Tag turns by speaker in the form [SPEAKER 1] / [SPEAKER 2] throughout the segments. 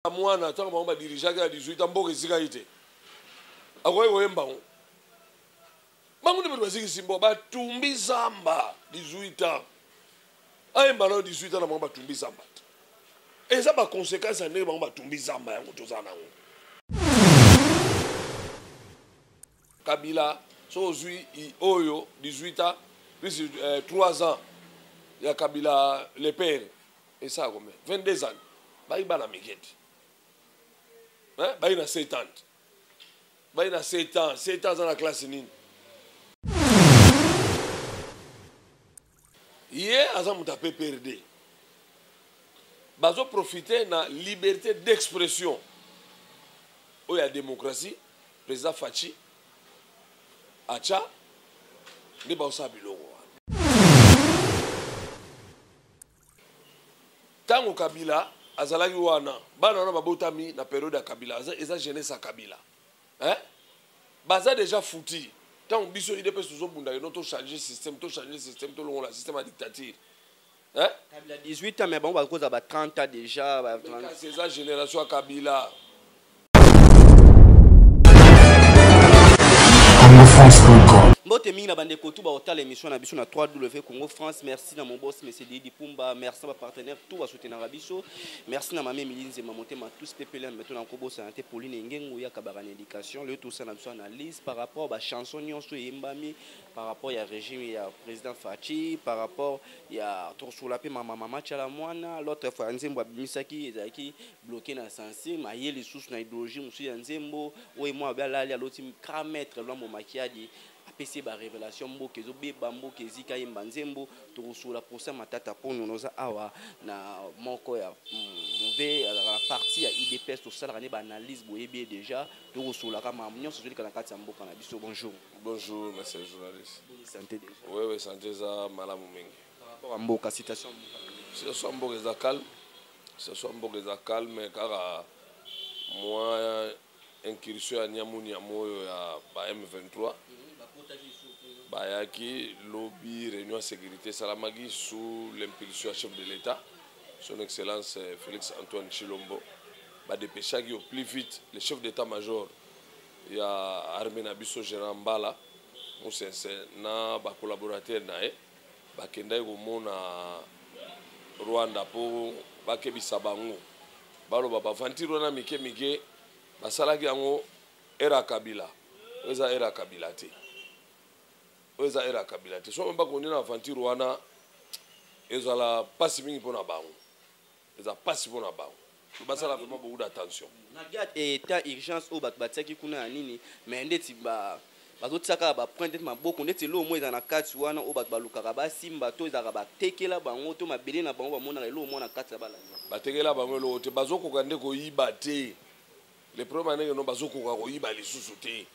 [SPEAKER 1] mwana tant que ba dirigeant à 18 ans mboka ezika ite akoye koyemba ngo bango ne baziki simbo batumbi zamba 18 ans ayemba na 18 ans na bango batumbi zamba et ça ba conséquence ane bango batumbi zamba yango tozana ngo Kabila so ozui oyo 18 ans plus 3 ans ya Kabila le père et ça combien 22 ans ba ibana miketi hein ba ina 7 ans ba ina 7 ans dans la classe nini hier azam tapé perdre bazo profiter na liberté d'expression où il y a démocratie président Fachi acha ne ba osabilongo tango Kabila azalaki wana bana na babotami na période ya Kabila eza jeunesse ya Kabila hein baza déjà fouti tant biso idps tozobunda no to changer système to longo la système à dictature hein
[SPEAKER 2] Kabila 18 ans mais bon ba cause ba 30 ans déjà ba
[SPEAKER 1] c'est ça génération Kabila
[SPEAKER 2] Mbote mingi na bande kotu ba hôtel émission na biso na 3W Congo France. Merci na mon boss monsieur Didi Pumba, merci na partenaire tout ba soutenir biso. Merci na mamé Milinze mamote ma tous pepele meto na kobo santé Pauline Ngengo ya kabara éducation. Le tout ça na biso analyse par rapport ba chanson nyonso yembami par rapport ya régime ya président Fachi par rapport ya Torsula pe mama chala mwana l'autre fois Nzembo abimisaki ezaki bloqué na sensi ma yeli sous na idéologie musu ya Nzembo oye moi ba la l'autre karametre lo mo makiadi apesi ba révélation mboke zo be bamboke ezika yemba Nzembo Torsula procès matata pono noza awa na moko ya move la partie ya IDPS to sala ne ba analyse boyebi déjà Torsula kama nyonso zoli kana kati ya mboka na biso. Bonjour.
[SPEAKER 1] Bonjour monsieur le journaliste.
[SPEAKER 2] Santé déjà.
[SPEAKER 1] Oui santé za malamu mingi.
[SPEAKER 2] Par rapport à mboka citation.
[SPEAKER 1] Ce soit mboka za calme. Ce soit mboka za calme car moi incursion ya Nyamuni ya moyo ya ba M23. Bayaki lobby réunion de sécurité Salamagi sous l'impulsion du chef de l'État, son excellence Félix Antoine Chilombo. Ba dépêchaki au plus vite le chef d'état-major ya armée Nabiso Général Mbala, Moussense na ba collaborateur nae, ba kendai komona Rwanda po ba kebisa bango. Balo ba vantiro na mike basalaki yango era Kabila. Eza era Kabila te. Eza era Kabila te. So mba koni na aventure wana ezala pasi mingi pona bango. Eza pasi pona bango. Basala vraiment beaucoup d'attention.
[SPEAKER 2] Na gade état urgence au bataki kuna nini mais ndeti ba bazotsaka ba point d'être maboko ndeti lo mo eza na kati wana o balukaka ba simba to ezaka ba tekela bango to mabele na bango ba mona lo mo na kati ya bala. Ba
[SPEAKER 1] tekela bango lo te bazokoka ndeko yiba te. Le problème est que nous bazokoka ko yiba lisusu te.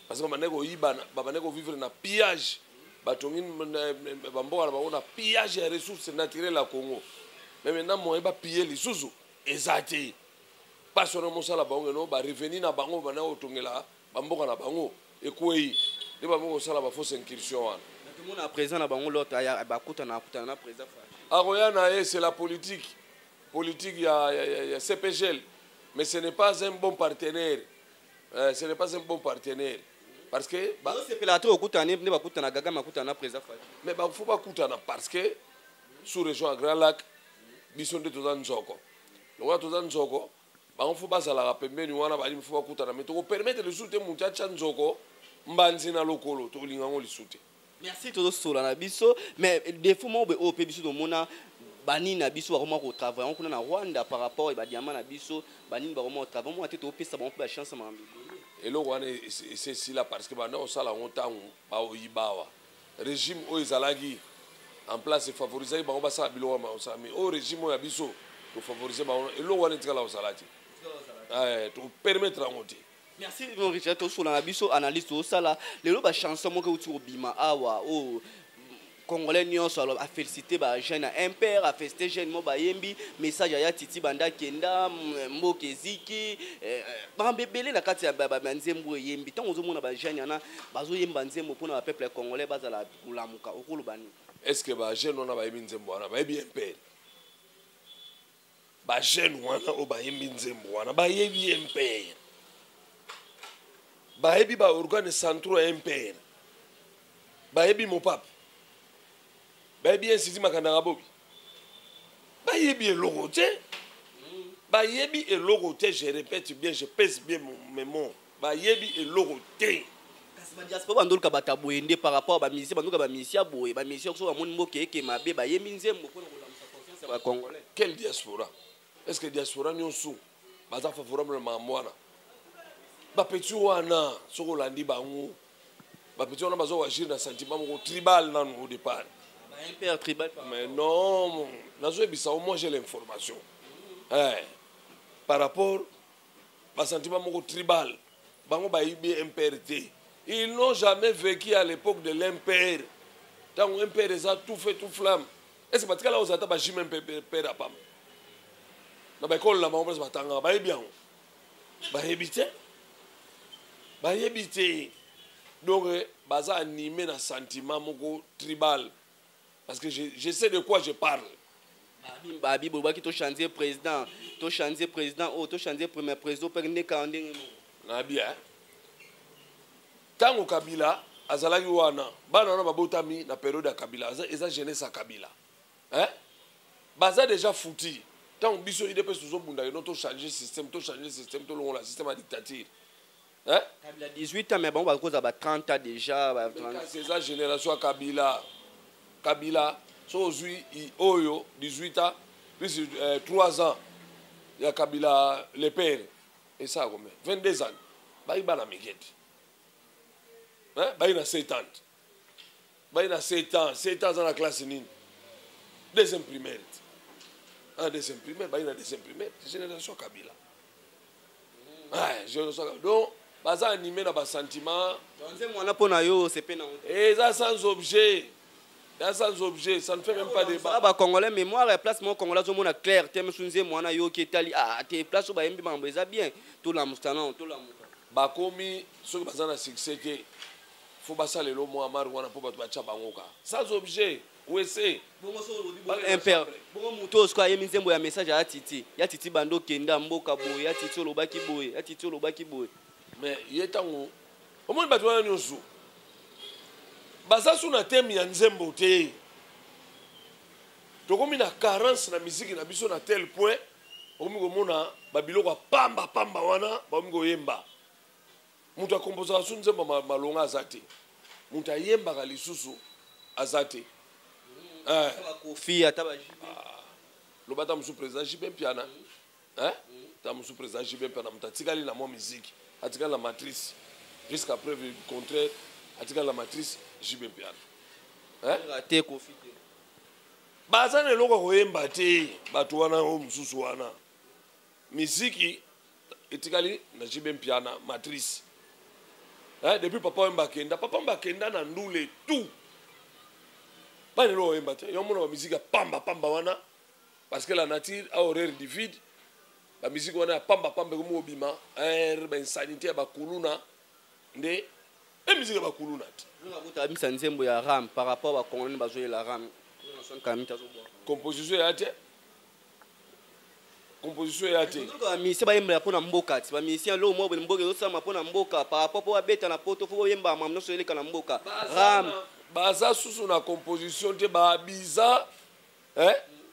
[SPEAKER 1] Parce que manego yiba babaneko vivre na pillage batongin bamboka na bango na pillage ya ressources naturelles à Congo. Mais maintenant moi ba piller lisusu ezate. Pas sur mosala bango no ba revenir na bango bana otongela bamboka na bango ekwei de bango sala ba fausse incursion wana.
[SPEAKER 2] Tout le monde à présent na bango l'autre ya ba kutana na président.
[SPEAKER 1] Aroyana c'est la politique ya CPGL mais ce n'est pas un bon partenaire. Ce n'est pas un bon partenaire. Parce que
[SPEAKER 2] c'est pelato okutana ne bakutana gaga makutana président.
[SPEAKER 1] Mais il faut pas kutana parce que sous région à Grand Lac bisonde tozan nzoko. Loka tozan nzoko, ba on faut pas sala ka pembeni wana ba faut pas kutana mais to permettre le soute muchacha nzoko mbanzi na lokolo to linga ngo lisute.
[SPEAKER 2] Merci todo sola na biso mais des fois mo be o pe biso do mona bani na biso vraiment ko travailler on kuna na Rwanda par rapport ba diamant na biso bani ba vraiment travailler mo ateto pe ça ba on peut chance ma.
[SPEAKER 1] Et le Rwanda c'est si là parce que ba na sala ngontango ba oyibawa régime o ezalaki en place favoriser ba on ba sa bilo ma osami au régime ya biso to favoriser ba et le Rwanda tikala osalati to permettre ngoti.
[SPEAKER 2] Merci mon Richard to sur la biso analyse to sala le ba chanson mo ke uti obima awa o Congolais nyonso a félicité ba jeune impère a félicité jeune mo ba yembi message ya Titi Banda Kenda mboke ziki ba bebele na kati ya ba Nzembo yembi tant ozomona ba jeune yana bazo yemba Nzembo pona ba peuple congolais bazala kulamuka okulu bani.
[SPEAKER 1] Est-ce que ba jeune on a ba yembi Nzembo na ba yebi impère ba jeune wana o ba yembi nzembo wana ba yebi MPR ba yebi ba organe centraux MPR ba yebi Mopap ba yebi Institut Makanda Bobi ba yebi eloko te ba yebi eloko te, je répète bien, je pèse bien mes mots ba yebi eloko te.
[SPEAKER 2] Ba diaspora bandoluka bataboyende par rapport ba musicien banduka ba musicien boye ba musicien so ba moni mboke ke mabe ba yemi nzembo pona kolamisa confiance ba congolais.
[SPEAKER 1] Quelle diaspora? Est-ce que diaspora nyonso baza favorable na mwana? Ba petit wana soko landi bango. Ba petit wana bazo agir na sentiment moko tribal nanu au départ.
[SPEAKER 2] Ba MPR tribal.
[SPEAKER 1] Mais non, nazo ebisa au moins j'ai l'information. Par rapport ba sentiment moko tribal, bango ba ibi MPRT. Ils n'ont jamais vécu à l'époque de l'MPR. Tant que l'MPR a tout fait, tout flamme. Est-ce que parce que là, on s'attend à Jim MPR à Pam? Dans l'école, là, on va s'attendre à bien. Bah, éviter. Bah, éviter. Donc, baza animé dans sentiment moko tribal. Parce que je sais de quoi je parle.
[SPEAKER 2] Babi, Boba qui t'a changé président. T'a changé président. Oh, t'a changé premier président. Pour ne pas en
[SPEAKER 1] bien. Tango Kabila azalaki wana bana wana babotami na période ya Kabila eza jeunesse ya Kabila baza déjà fouti tango biso idps tozobunda no to changer système to longola système ya dictature
[SPEAKER 2] Kabila 18 ans mais bon ba cause ba 30 ans déjà
[SPEAKER 1] c'est ça génération ya Kabila so ozui oyo 18 ans plus 3 ans ya Kabila le père et ça combien 22 ans ba ibana mikete il a 7 ans. Il a 7 ans. 7 ans dans la classe nine. Deuxième primaire. Deuxième primaire, il a deuxième primaire. Génération Kabila. Génération Kabila. Donc, ça animé dans le sentiment. Et ça sans objet. Sans objet, ça ne fait même pas débat.
[SPEAKER 2] Les Congolais, mémoire et place, mon Congolais, on a clair. Tu es moi, yo qui est allé. Tes places au Bayembi, ça bien. Tout la moustanon, tout la moustanon.
[SPEAKER 1] Bakomi, ceux qui ont succès. Faut pas ça le mot amar wana po batu bacha bangoka sans objet où c'est
[SPEAKER 2] impère bon muto sko ayemi nzembo ya message ya titi bando kenda mboka boye ya titi olobaki boye
[SPEAKER 1] mais yetango au moins batu wana nyonso baza suna thème ya nzembo te tokomi na carence na musique na biso na tel point okomi komona babiloko pamba wana bakomi koyemba mutu akomposa su nzembo malonga azate mutu ayembaka lisusu azate
[SPEAKER 2] kofi ata ba
[SPEAKER 1] loba ta musu président JB Mpiana ta musu président JB Mpiana mutu atikali na mwa musique atikali la matrice jusqu'à preuve du contraire atikali la matrice JB Mpiana
[SPEAKER 2] te kofi te
[SPEAKER 1] baza na eloko koyemba te bato wana o mususu wana musique etikali na JB Mpiana matrice. Depuis papa Mbakenda na ndule tout. Pas de l'eau Mbate. Il y a mon musique pamba wana parce que la nature a horreur du vide. La musique wana pamba comme obima, ben sanité ba kuluna nde et musique ba kuluna.
[SPEAKER 2] Nous avons ta nzembo ya ram par rapport à Congolais ba jouer la ram.
[SPEAKER 1] Composition ya te. Composition ya te.
[SPEAKER 2] Misi ba yemba pona mboka ti ba misi lo mo mboka zo sama pona mboka par rapport à beta na poto fo yemba mamno so eleka na mboka ram
[SPEAKER 1] baza susu na composition te ba biza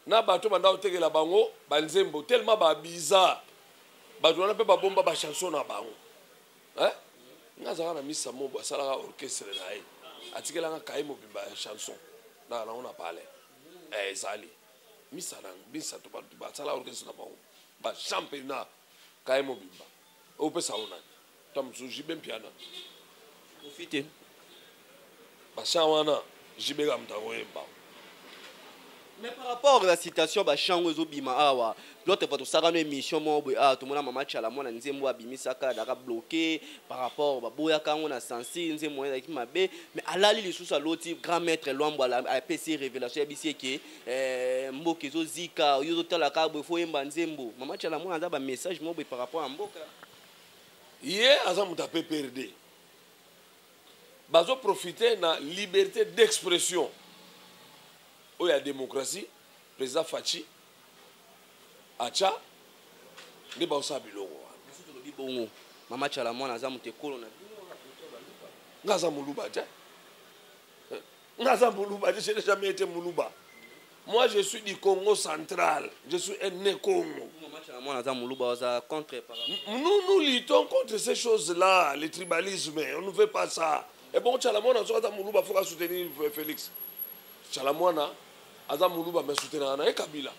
[SPEAKER 1] na bato banda otekela bango banzembo tellement ba biza bato na pe ba bomba ba chanson na bango ngaza na misa mo ba sala orchestre na ye atikela nga kai mo bimba chanson na on a parlé zali misa na bisa to ba sala orchestre na bango ba championnat kai mo bimba o pe sauna tam su JB Mpiana
[SPEAKER 2] profiter
[SPEAKER 1] ba chawana JB ga mtango yemba.
[SPEAKER 2] Mais par rapport à la citation ba chango zo bima awa l'autre fois to saka no émission mo bo tout mona mama chala mona nzembo abimisa ka daka bloqué par rapport ba boya kango na sensi nzembo ya ki mabe mais alali li susa loti grand maître Lwambo a PC révélation ya bisi ke mboka zo zika yo zo tala ka bo fo yemba nzembo mama chala mona za ba message mo bo par rapport à mboka
[SPEAKER 1] ye azamu ta PPRD bazo profiter na liberté d'expression. Il y a démocratie, président Fachi, acha nde baosala biloko
[SPEAKER 2] wana mama chala mwana aza mutekolo na
[SPEAKER 1] nga aza moluba te nga aza moluba te, je n'ai jamais été moluba. Moi je suis du Congo central, je suis un né Congo. Nous luttons contre ces choses-là, le tribalisme, on ne veut pas ça. Et bon, Chalamona, il faut soutenir Félix. Chalamona, Aza Moulouba, mais soutenir Anaï Kabila.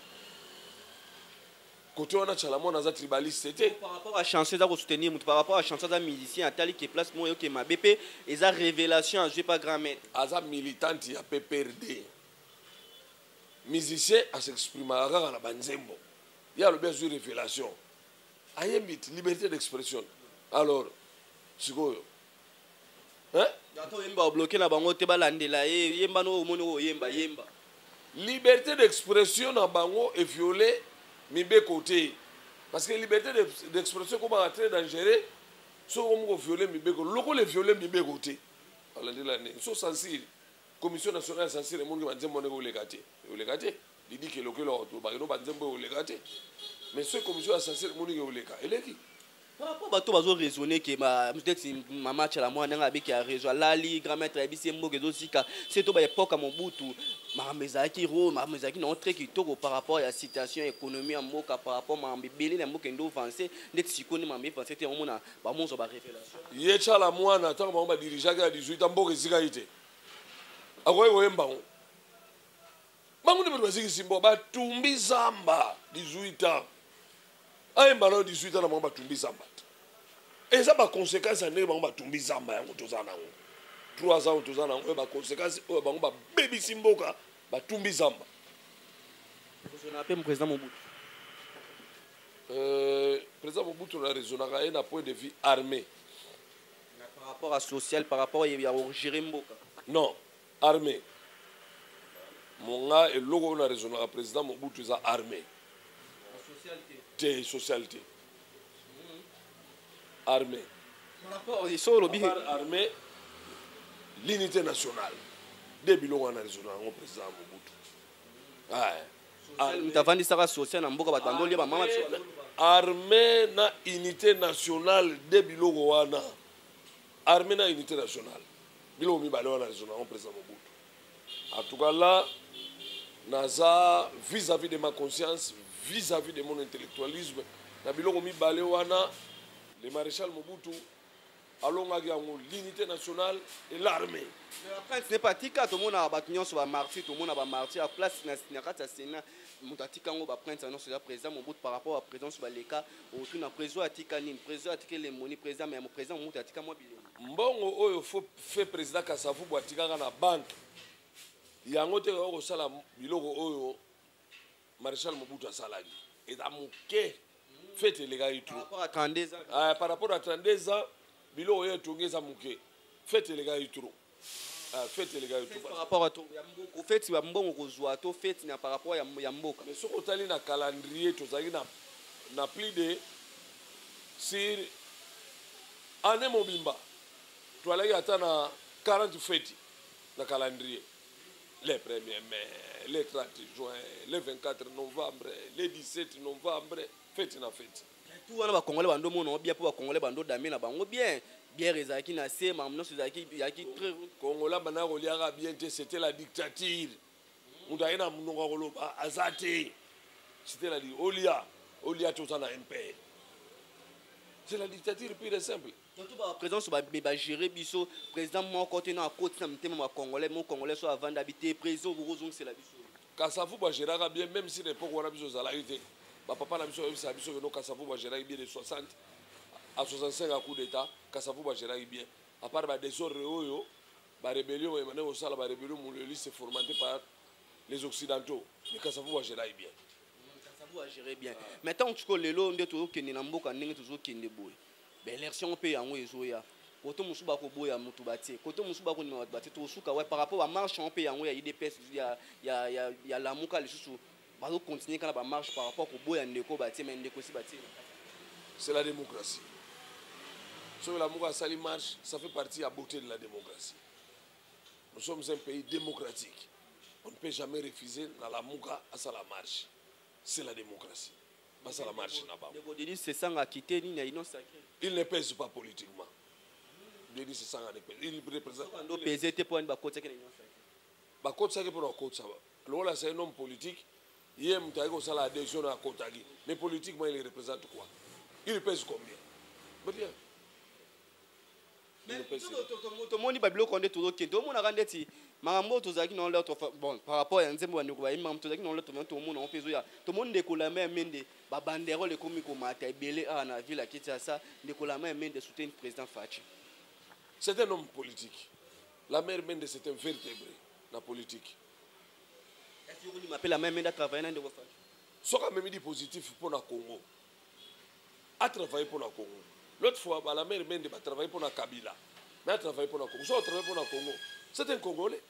[SPEAKER 1] Côté on a Chalamona, Aza tribaliste, c'était.
[SPEAKER 2] Par rapport à chancer, ça soutenir, par rapport à chancer, Aza musicien, Atali qui place moi, ok, ma BP, et ça révélation, je vais pas grand-mère.
[SPEAKER 1] Aza militante, il y a PPRD. Musicien, à s'exprimer à la Banzembo. Il y a le bien sûr révélation. Ayembit, liberté d'expression. Alors, c'est quoi? Hein? Liberté d'expression na bango est violée, mais de côté. Parce que liberté d'expression, comment est très dangereux, soit on violer, mais de côté. Lorsqu'on les violer, mais de côté. Alors, ils sont sensibles. Commission nationale censée le monde qui va dire mon égalité. Il dit que le mais ce commission censée le monde qui est qui?
[SPEAKER 2] Par rapport à tout, bazo raisonner que peut-être maman chala moi nanga biki a raison lali grand-mère abisi mboke dosika c'est to ba époque à Mobutu mamezaki ro mamezaki non très kitoko par rapport à la situation économie en mboka par rapport mambe belé na mboka ndo avancer net sikoni mambe avancer te on a ba monzo ba révélation
[SPEAKER 1] ye chala moi na tant ba dirigeant à 18 ans mboka zikaité akoye koyemba ngo bango ne baziki simbo batumbi zamba 18 ans ayemba na 18 ans na bango batumbi zamba et ça ba conséquence ane bango batumbi zamba yango tozana ngo 3 ans tozana ngo ba conséquence o bango ba baby simboka batumbi zamba
[SPEAKER 2] on appelle président Mobutu
[SPEAKER 1] président Mobutu na raisonnaka na point de vue armé
[SPEAKER 2] par rapport à social par rapport à gérer mboka
[SPEAKER 1] non armée. Mon gars est logo na raison le président Mobutu est armé. Socialité. Armée. Armée. L'unité nationale. Des bilons na raison le président Mobutu. Armée na unité nationale des bilons wana. Armée na unité nationale. Bilo mi balé na raison le président Mobutu. En tout cas là, naza vis-à-vis de ma conscience, vis-à-vis de mon intellectualisme, na biloko mi balé wana le maréchal Mobutu alongaki yango l'unité nationale et l'armée.
[SPEAKER 2] Après ce n'est pas tika tout le monde a battu sur ba martyr, tout le monde a ba martyr à place na kata Sénat, mutatika ngo ba prince non sur président Mobutu par rapport à président sur les cas autour na président atika ni président atika les moni président mais président Mobutu atika moi bilé.
[SPEAKER 1] Mbongo oyo faut fait président Kasavubu atika na banque. Yango te ko sala biloko oyo maréchal Mobutu asalaki et amuke fête les gars itu
[SPEAKER 2] par rapport à 32 ans
[SPEAKER 1] par rapport à 32 ans biloko oyo tongeza muke fête les gars itu fête les gars itu
[SPEAKER 2] par rapport à tout yamboko fête ya mbongo kozwa to fête na par rapport ya mboka
[SPEAKER 1] mais soko tali na calendrier tozaki na plus de sur année mobimba toalaki ata na 40 fêtes na calendrier. Le 1er mai, le 30 juin, le 24 novembre, le 17 novembre, fête na fête.
[SPEAKER 2] Tout wana ba Congolais bando mono bien pour ba Congolais bando damé na bango bien. Bien ezaki na se mamno ezaki yaki très
[SPEAKER 1] Congolais bana koliaka bien te c'était la dictature. Mudaina munonga koloba azate. C'était la Olia tout en MP. C'est la dictature pure et simple.
[SPEAKER 2] Surtout par président sur ba gérer biso président mon côté na côté na mtema ma Congolais mon Congolais soit avant d'habiter président Borozong c'est la biso.
[SPEAKER 1] Kasavu ba gérer bien même si l'époque wana biso zalaité. Ba papa na biso sa biso no Kasavu ba gérer bien de 60 à 65 à coup d'état Kasavu ba gérer bien. À part ba désordre oyo ba rébellion et maintenant au sala ba rébellion monoliste formaté par les occidentaux. Mais Kasavu ba gérer bien.
[SPEAKER 2] Kasavu ba gérer bien. Maintenant tu connais lelo ndeto okende na mboka ndenge toujours kende boy. L'élection peut yango ezoya koto musuba ko boya mutu batie koto musuba ko nima batie to suka ouais par rapport à marche on peut yango ya IDPS ya la muka le susu bazo continuer quand la marche par rapport ko boya ndeko batie mais ndeko si batie
[SPEAKER 1] c'est la démocratie. Sur la muka sali marche ça fait partie de la beauté de la démocratie. Nous sommes un pays démocratique. On ne peut jamais refuser dans la muka à ça la marche. C'est la démocratie. basala marche na bango.
[SPEAKER 2] Denis Sesanga quitté ni na Union Sacrée.
[SPEAKER 1] Il ne pèse pas politiquement. Denis Sesanga ne pèse. Il représente.
[SPEAKER 2] Quand pesé te pour une bakote que Union Sacrée.
[SPEAKER 1] Bakote ça que pour bakote ça. Lola c'est un homme politique. Il aime taïko ça la adhésion à Kotagi. Mais politiquement il représente quoi? Il pèse combien? Bien.
[SPEAKER 2] Mais tout le monde dit que on est tout le monde a rendu Marambo tozaki non l'autre bon par rapport à nzembo ya ndoko ba imam tozaki non l'autre tout le monde on fait ya tout le monde décolle même mende ba banderole comme ko mata ebele a na ville qui ça ça décolle même mende soutien président Fachi.
[SPEAKER 1] C'est un homme politique. La mère Mende c'est un vertébré dans la politique.
[SPEAKER 2] Est-ce que vous m'appelez la mère Mende à travailler dans ndoko Fachi?
[SPEAKER 1] Ce qui même dit positif pour le Congo. A travaillé pour le Congo. L'autre fois la mère Mende a travaillé pour la Kabila. Mais a travaillé pour le Congo. So a travaillé pour le Congo. C'est un Congolais.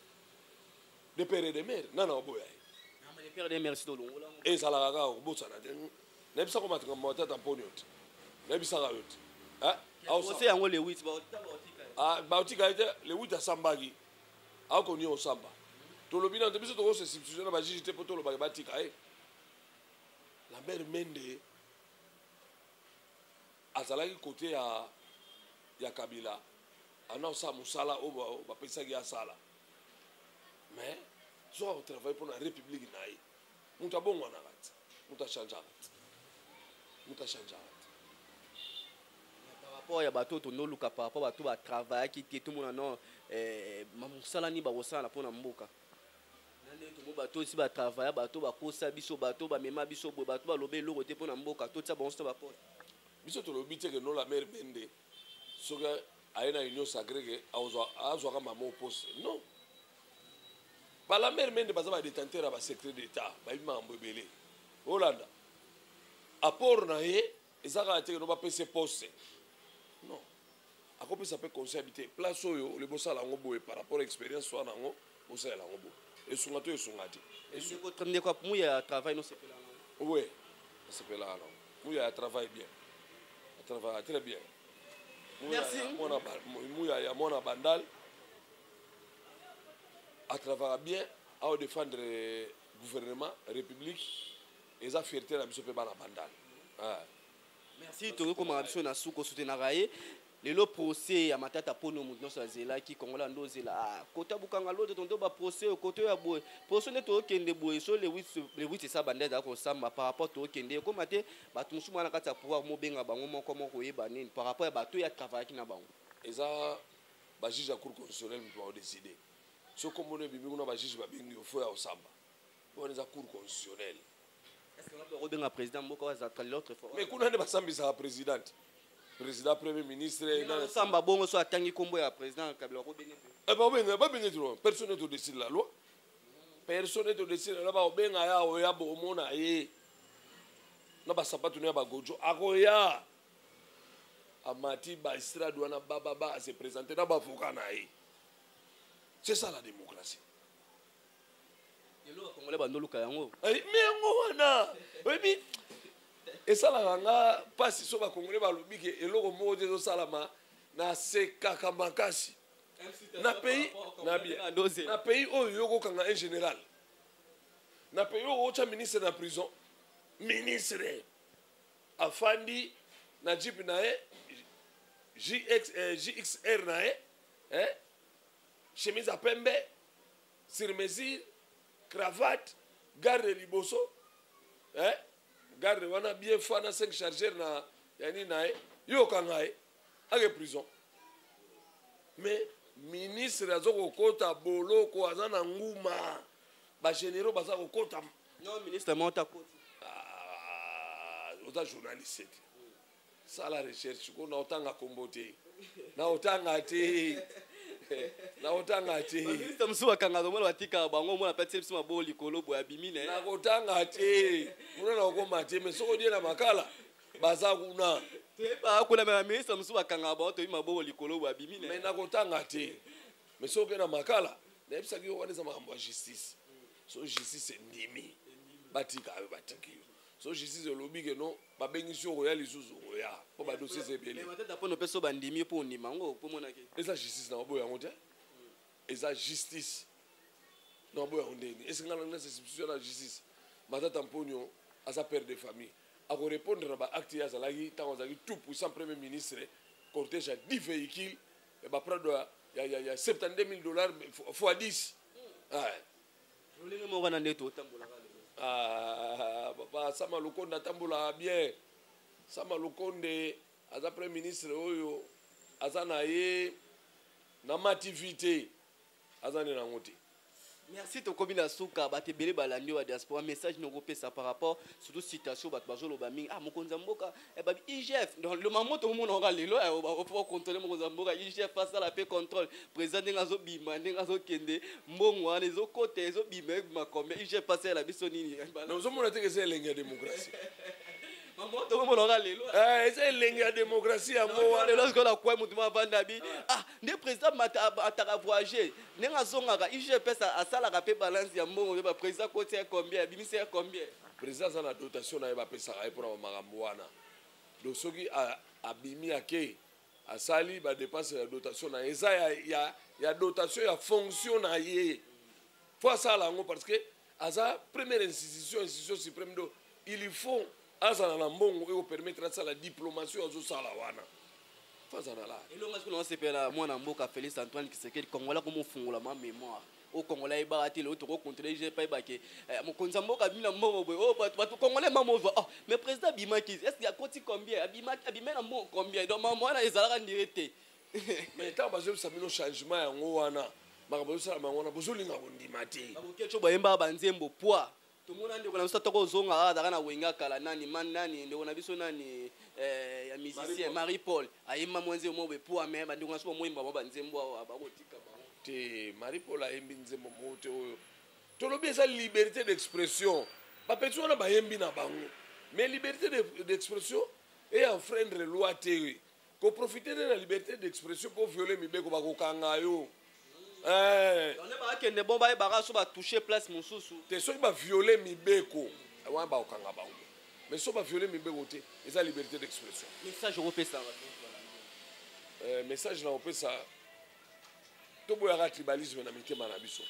[SPEAKER 1] De père et de mère. Non, non, boy.
[SPEAKER 2] De père et de mère, c'est tout le monde.
[SPEAKER 1] Et ça l'a regardé au bout de ça. N'est-ce pas comment tu as monté ta pognon? N'est-ce pas ça? Ah,
[SPEAKER 2] c'est un le 8.
[SPEAKER 1] Ah, Bautika était le 8 à Sambagi. Ah, qu'on y est au Samba. Tout le bilan de bisous de c'est substitution à j'étais pour tout le Batika. La mère Mende, à Zalagi côté à Kabila, à Nausa Moussala, au Bapesagi à Sala. Mais, soit on travaille pour la République naïe. Nous avons bon, nous avons changé. Nous avons changé.
[SPEAKER 2] Par rapport à bateau, tu nous par rapport à tout le travail qui est tout le monde Mamoussala ni Barosala pour Namboka. Bateau si ba travail, bateau ba kosa biso, bateau ba mema biso, bateau ba lobé l'eau pour Namboka, tout ça bon c'est ba poste.
[SPEAKER 1] Biso to lobby que non la mère Mende. Soga aina union sacrée que azwa maman au poste. Non. Ba la mère Mende baza ba détenteur ba secret d'état, ba ima mbebele. Hollanda. Apport na ye, ezaka te no ba pese poste. Non. Akope ça peut conseiller place oyo le bossa la ngobo par rapport à expérience soit nango, bossa la ngobo. Et son gâteau et son gâteau. Et
[SPEAKER 2] son gâteau. Il travail non c'est là.
[SPEAKER 1] Oui, c'est là. Il travaille bien. Il travaille très bien.
[SPEAKER 2] Merci.
[SPEAKER 1] Il y a mon bandal. Il travaille bien à défendre le gouvernement, la République. Et ça fierté la mission par la bandal.
[SPEAKER 2] Merci. Tu comme ambition na souko soutenir le procès à matata pono mutno sa zela ki kongola ndo zela kota bukanga l'autre tondo ba procès au côté ya boy procès neto kende boy so le 8 ça bande da ko samba par rapport to kende ko mate ba tumsu mwana kata pouvoir mo benga bango moko moko yeba nini par rapport à bato ya travail ki na bango
[SPEAKER 1] eza ba juge à cour constitutionnelle doit décider so comme on bibi kuna ba juge ba bengi au fo ya osamba on eza cour constitutionnelle
[SPEAKER 2] est-ce que on peut benga président moko za l'autre fois
[SPEAKER 1] mais kuna ne ba sambisa présidente président premier ministre
[SPEAKER 2] samba bongo so atangi kombo ya président Kabila ko benga
[SPEAKER 1] ba benga trop personne ne décide la loi personne ne décide la ba benga ya o ya bo mona ye na ba sapatu ne ba gojo akoya amati ba estrade wana baba se présenter na ba foka na ye c'est ça la démocratie
[SPEAKER 2] yelo congolais ba ndoluka yango
[SPEAKER 1] mais yango wana oui et ça la nga pasi so ba congolais ba lobi ke eloko moko te zo salama na sekaka makasi na pays na bien na pays oyo yoko kanga en général na pays oyo cha ministre na prison ministre afandi na jeep na e GXR na e chemise à pembe sur mesure cravate garde liboso garde wana bien fana 5 chargeurs na yani nae yo kangae ake prison mais ministre azoko kota boloko azana nguma ba généraux baza ko kota
[SPEAKER 2] non ministre monta koti
[SPEAKER 1] oza journaliste ça la recherche ko na otanga kombote na otanga te na otanga te
[SPEAKER 2] ministre msuwa kanga mwana watika bango mwana pati msuma boli kolobo ya bimine
[SPEAKER 1] na otanga te mwana na okoma te mais soko die na makala baza kuna
[SPEAKER 2] te ba kuna na ministre msuwa kanga ba to ima boli kolobo ya bimine
[SPEAKER 1] mais na otanga te mais soko na makala na ebisa ki wana za makambo ya justice so justice ndimi batika batiki so justice lobby que non ba bengi sur royal lisusu roya po ba dossier c'est belé
[SPEAKER 2] mais tata pono peso bandimi po ndima ngo po mona ke
[SPEAKER 1] eza justice na boya ngote eza justice na boya ndeni est-ce que ngala na institution na justice matata mponyo asa père de famille à répondre à l'acte Yazalagi, tant que tout puissant Premier ministre, cortège à 10 véhicules, et bah, il y a 72 000 dollars fois 10. Ah, papa, Sama Lukonde tambola bien. Sama Lukonde, as Premier ministre, Oyo, Azanaye, Namativité, Azane Nangote.
[SPEAKER 2] Merci to komina suka bate bele balandi wa diaspora message no kopesa par rapport surtout citation bat bazolo ba mingi mokonza mboka e ba IGF dans le moment to mo na lelo o pour contrôler mokonza mboka IGF face à la paix contrôle président ngazo bima ngazo kende mbongo wana zo côté zo bima makombe IGF face à la bisonini
[SPEAKER 1] nous sommes que c'est la démocratie.
[SPEAKER 2] C'est
[SPEAKER 1] la démocratie à moi.
[SPEAKER 2] Lorsque la quoi mutuma vandabi ne président ataka voyager nenga zonga IGP à ça la rapé balance ya mbongo ba président côté combien bimisi combien
[SPEAKER 1] président ça la dotation na ba pesa pour makambo wana donc soki abimi ake asali ba dépense la dotation na eza ya dotation ya fonction na ye faut ça là parce que asa première institution suprême do il faut azana na mbongo et permettre ça la diplomatie aux sala wana fazana la
[SPEAKER 2] et longa qu'on s'appelle mwana mboka Félix Antoine Tshisekedi Congolais comme fungula ma mémoire au Congolais ibarati le to contrôler j'ai pas baké mon konza mboka bina mbongo oh bato Congolais mamo oh mais président Bimaki est-ce qu'il y a côté combien Bimaki na mbongo combien donc maman na ezalaka ndirete
[SPEAKER 1] mais tant bazo sabino changement ya ngwana makabozo sala mangwana bozolinga kondimati
[SPEAKER 2] abukecho bayemba banzembo poids tout le monde a dit que toko zonga na wenga kala nani man nani ndeko na biso nani ya musicien Marie Paul ayemba mwenze mo be pour mais ba ndeko na so mo imba ba nzembo abakotika ba
[SPEAKER 1] te Marie Paul ayembi nzembo mote oyo tolobi esa liberté d'expression ba personne na ba yembi na bango mais liberté d'expression et enfreindre loi te ko profiter de la liberté d'expression pour violer mibeko ba kokanga yo.
[SPEAKER 2] On est pas que ne bon ba baraso ba toucher place mususu.
[SPEAKER 1] Te so ba violer mibeko, wa ba okanga ba. Mais so ba violer mibeko te, eza liberté d'expression.
[SPEAKER 2] Message européen ça.
[SPEAKER 1] Message na opé ça. To boya tribalisme na mitema na biso.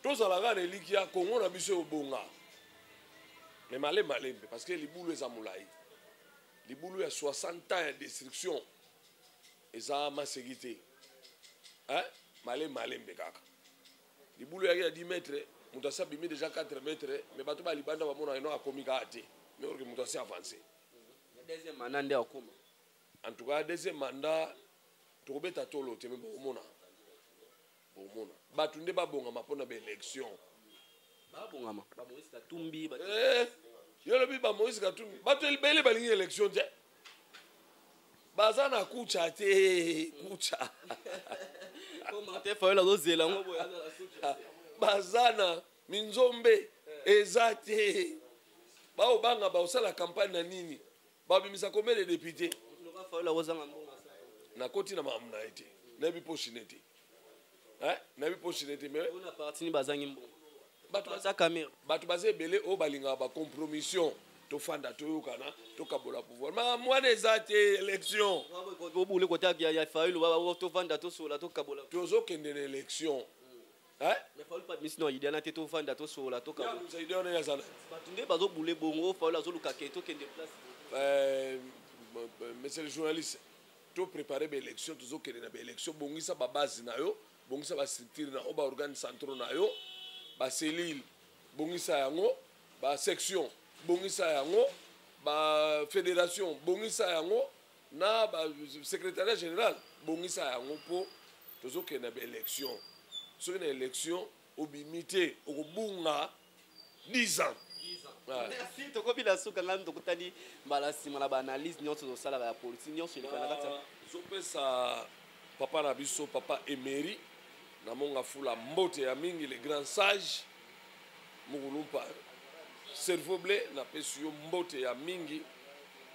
[SPEAKER 1] To za la ga religia Congo na biso obonga. Mais malembe parce que libulu eza mulai. Libulu ya 60 ans de destruction. Eza ma sécurité. Hein? Malembe kaka. Libulu ya 10 mètres, mutasa bimi déjà 4 mètres, mais bato ba libanda ba mona eno akomika ate. Mais on mutasa avancé.
[SPEAKER 2] Deuxième mandat nde akoma.
[SPEAKER 1] En tout cas, deuxième mandat to beta tolo te mbo mona. Bo mona. Bato nde ba bonga mapona ba élection.
[SPEAKER 2] Ba bonga ma. Ba Moïse Katumbi ba.
[SPEAKER 1] Yo lobi ba Moïse Katumbi. Bato elbele ba lingi élection te. Bazana kucha te kucha.
[SPEAKER 2] Comment te fa la dozela ngo
[SPEAKER 1] bazana minzombe ezate ba obanga ba osala campagne na nini ba bimisa combien de députés na koti na mamna ite na bi poshinete na bi poshinete mais
[SPEAKER 2] on a parti ni bazangi mbo bato za caméra
[SPEAKER 1] bato bazé belé o balinga ba compromission to fanda to yokana to kabola pouvoir ma mwana ezate élection
[SPEAKER 2] bo bule kota ya faulu ba to fanda to sola to kabola
[SPEAKER 1] to zo kende na élection
[SPEAKER 2] mais faulu pas mission idéal na to fanda to sola to kabola
[SPEAKER 1] ça idéal na yazana
[SPEAKER 2] bato nde bazo bule bongo faulu azo luka ke to kende place
[SPEAKER 1] monsieur le journaliste to préparer ba élection to zo kende na ba élection bongisa ba base na yo bongisa ba structure na ba organe centraux na yo ba cellule bongisa yango ba section bongisa yango ba fédération bongisa yango na ba secrétariat général bongisa yango po tozoke na ba élection soki na élection obimité okobunga 10 ans.
[SPEAKER 2] Merci tokobi la suka ngam tokutani mbala sima na ba analyse nyonso zo sala ya politique nyonso ilifana kata
[SPEAKER 1] zopesa papa na biso papa Emery na monga fula mbote ya mingi les grands sages mugulumpa cerveau blé na pesi yo mbote ya mingi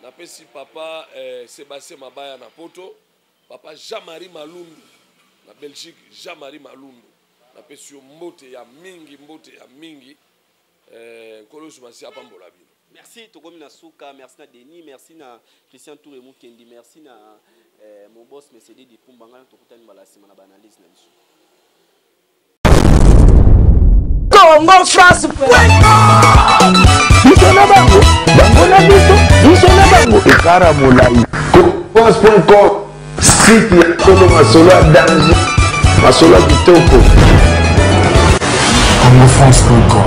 [SPEAKER 1] na pesi papa Sébastien Mabaya na poto papa Jean-Marie Malundu na Belgique Jean-Marie Malundu na pesi yo mbote ya mingi Kolosu masi apambola bino.
[SPEAKER 2] Merci tokomi na suka, merci na Denis, merci na Christian Touré Mukendi, merci na mon boss Mercedes Dipumba ngana tokutani mbala sima na ba analyse na biso. Congo France.
[SPEAKER 3] biso na bango bango na biso biso na bango ekara molai
[SPEAKER 4] France.com site ya Kolo Masolo ya danger Masolo ya kitoko
[SPEAKER 3] France.com